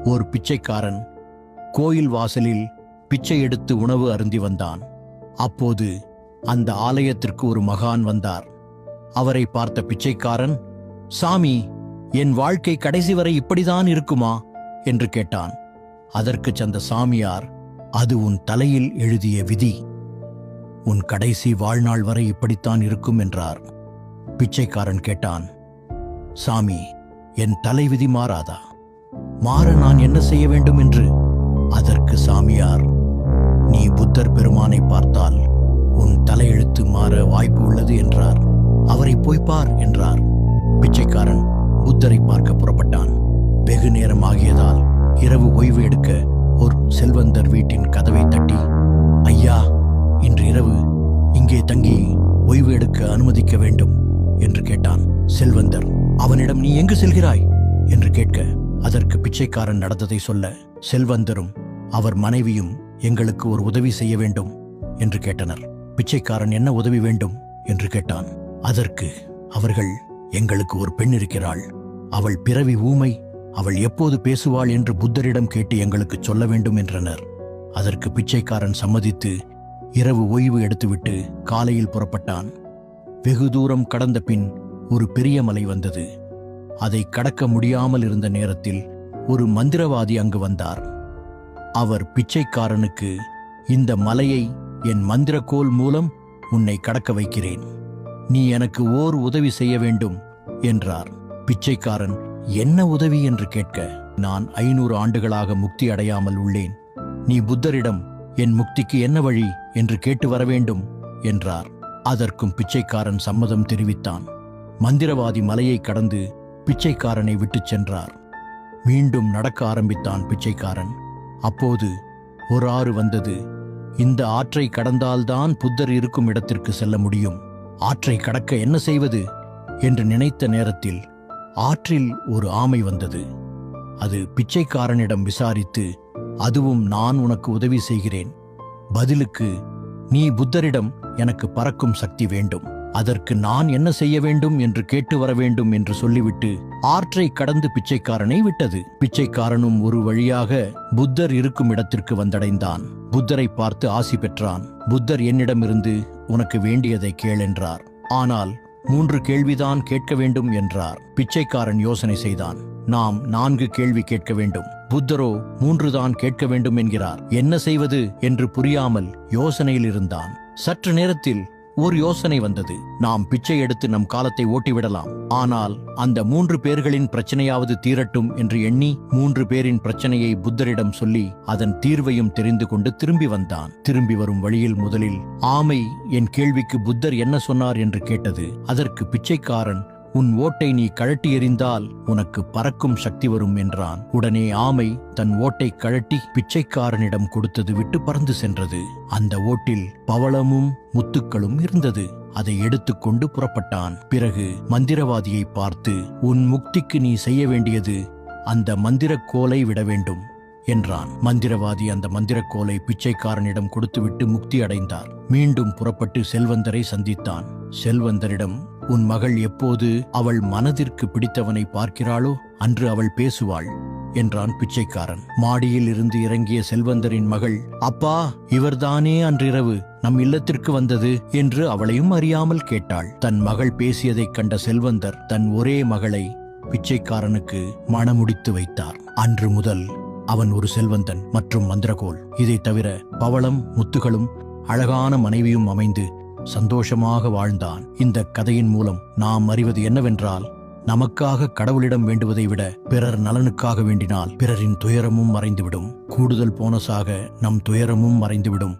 ஓர் பிச்சைக்காரன் கோயில் வாசலில் பிச்சை எடுத்து உணவு அருந்தி வந்தான். அப்போது அந்த ஆலயத்திற்கு ஒரு மகான் வந்தார். அவரை பார்த்த பிச்சைக்காரன், சாமி, என் வாழ்க்கை கடைசி வரை இப்படிதான் இருக்குமா என்று கேட்டான். அதற்கு அந்த சாமியார், அது உன் தலையில் எழுதிய விதி. உன் கடைசி வாழ்நாள் வரை இப்படித்தான் இருக்கும் என்றார். பிச்சைக்காரன் கேட்டான், சாமி, என் தலைவிதி மாறாதா? மாற நான் என்ன செய்ய வேண்டும் என்று? அதற்கு சாமியார், நீ புத்தர் பெருமானை பார்த்தால் உன் தலையெழுத்து மாற வாய்ப்பு உள்ளது என்றார். அவரை போய் பார் என்றார். பிச்சைக்காரன் புத்தரை பார்க்க புறப்பட்டான். வெகு நேரம் ஆகியதால் இரவு ஓய்வு எடுக்க ஒரு செல்வந்தர் வீட்டின் கதவை தட்டி, ஐயா, இன்று இரவு இங்கே தங்கி ஓய்வு எடுக்க அனுமதிக்க வேண்டும் என்று கேட்டான். செல்வந்தர் அவனிடம், நீ எங்கு செல்கிறாய் என்று கேட்க, அதற்கு பிச்சைக்காரன் நடந்ததை சொல்ல, செல்வந்தரும் அவர் மனைவியும் எங்களுக்கு ஒரு உதவி செய்ய வேண்டும் என்று கேட்டனர். பிச்சைக்காரன் என்ன உதவி வேண்டும் என்று கேட்டான். அதற்கு அவர்கள், எங்களுக்கு ஒரு பெண் இருக்கிறாள். அவள் பிறவி ஊமை. அவள் எப்போது பேசுவாள் என்று புத்தரிடம் கேட்டு எங்களுக்கு சொல்ல வேண்டும் என்றனர். அதற்கு பிச்சைக்காரன் சம்மதித்து இரவு ஓய்வு எடுத்துவிட்டு காலையில் புறப்பட்டான். வெகு தூரம் கடந்த பின் ஒரு பெரிய மலை வந்தது. அதை கடக்க முடியாமல் இருந்த நேரத்தில் ஒரு மந்திரவாதி அங்கு வந்தார். அவர் பிச்சைக்காரனுக்கு, இந்த மலையை என் மந்திரக்கோல் மூலம் உன்னை கடக்க வைக்கிறேன். நீ எனக்கு ஓர் உதவி செய்ய வேண்டும் என்றார். பிச்சைக்காரன் என்ன உதவி என்று கேட்க, நான் 500 ஆண்டுகளாக முக்தி அடையாமல் உள்ளேன். நீ புத்தரிடம் என் முக்திக்கு என்ன வழி என்று கேட்டு வர வேண்டும் என்றார். அதற்கும் பிச்சைக்காரன் சம்மதம் தெரிவித்தான். மந்திரவாதி மலையை கடந்து பிச்சைக்காரனை விட்டுச் சென்றார். மீண்டும் நடக்க ஆரம்பித்தான் பிச்சைக்காரன். அப்போது ஒரு ஆறு வந்தது. இந்த ஆற்றை கடந்தால்தான் புத்தர் இருக்கும் இடத்திற்கு செல்ல முடியும். ஆற்றை கடக்க என்ன செய்வது என்று நினைத்த நேரத்தில் ஆற்றில் ஒரு ஆமை வந்தது. அது பிச்சைக்காரனிடம் விசாரித்து, அதுவும் நான் உனக்கு உதவி செய்கிறேன். பதிலுக்கு, நீ புத்தரிடம் எனக்கு பறக்கும் சக்தி வேண்டும், அதற்கு நான் என்ன செய்ய வேண்டும் என்று கேட்டு வர வேண்டும் என்று சொல்லிவிட்டு ஆற்றை கடந்து பிச்சைக்காரனை விட்டது. பிச்சைக்காரனும் ஒரு வழியாக புத்தர் இருக்கும் இடத்திற்கு வந்தடைந்தான். புத்தரை பார்த்து ஆசி பெற்றான். புத்தர் என்னிடமிருந்து உனக்கு வேண்டியதை கேள் என்றார். ஆனால் 3 கேள்விதான் கேட்க வேண்டும் என்றார். பிச்சைக்காரன் யோசனை செய்தான். நாம் 4 கேள்வி கேட்க வேண்டும், புத்தரோ 3 தான் கேட்க வேண்டும் என்கிறார். என்ன செய்வது என்று புரியாமல் யோசனையில் இருந்தான். சற்று நேரத்தில் ஒரு யோசனை வந்தது. நாம் பிச்சை எடுத்து நம் காலத்தை ஓட்டிவிடலாம். ஆனால் அந்த 3 பேர்களின் பிரச்சனையாவது தீரட்டும் என்று எண்ணி 3 பேரின் பிரச்சனையை புத்தரிடம் சொல்லி அதன் தீர்வையும் தெரிந்து கொண்டு திரும்பி வந்தான். திரும்பி வரும் வழியில் முதலில் ஆமை என் கேள்விக்கு புத்தர் என்ன சொன்னார் என்று கேட்டது. அதற்கு பிச்சைக்காரன், உன் ஓட்டை நீ கழட்டி எறிந்தால் உனக்கு பறக்கும் சக்தி வரும் என்றான். உடனே ஆமை தன் ஓட்டை கழட்டி பிச்சைக்காரனிடம் கொடுத்தது விட்டு பறந்து சென்றது. அந்த ஓட்டில் பவளமும் முத்துக்களும் இருந்தது. அதை எடுத்துக்கொண்டு புறப்பட்டான். பிறகு மந்திரவாதியை பார்த்து, உன் முக்திக்கு நீ செய்ய வேண்டியது அந்த மந்திரக்கோலை விட வேண்டும் என்றான். மந்திரவாதி அந்த மந்திரக்கோலை பிச்சைக்காரனிடம் கொடுத்துவிட்டு முக்தி அடைந்தார். மீண்டும் புறப்பட்டு செல்வந்தரை சந்தித்தான். செல்வந்தரிடம், உன் மகள் எப்போது அவள் மனதிற்கு பிடித்தவனை பார்க்கிறாளோ அன்று அவள் பேசுவாள் என்றான் பிச்சைக்காரன். மாடியில் இருந்து இறங்கிய செல்வந்தரின் மகள், அப்பா, இவர்தானே அன்றிரவு நம் இல்லத்திற்கு வந்தது என்று அவளையும் அறியாமல் கேட்டாள். தன் மகள் பேசியதைக் கண்ட செல்வந்தர் தன் ஒரே மகளை பிச்சைக்காரனுக்கு மணமுடித்து வைத்தார். அன்று முதல் அவன் ஒரு செல்வந்தன் மற்றும் மந்திரகோல், இதை தவிர பவளம், முத்துகளும் அழகான மனைவியும் அமைந்து சந்தோஷமாக வாழ்ந்தான். இந்த கதையின் மூலம் நாம் அறிவது என்னவென்றால், நமக்காக கடவுளிடம் வேண்டுவதை விட பிறர் நலனுக்காக வேண்டினால் பிறரின் துயரமும் மறைந்துவிடும். கூடுதல் போனஸாக நம் துயரமும் மறைந்துவிடும்.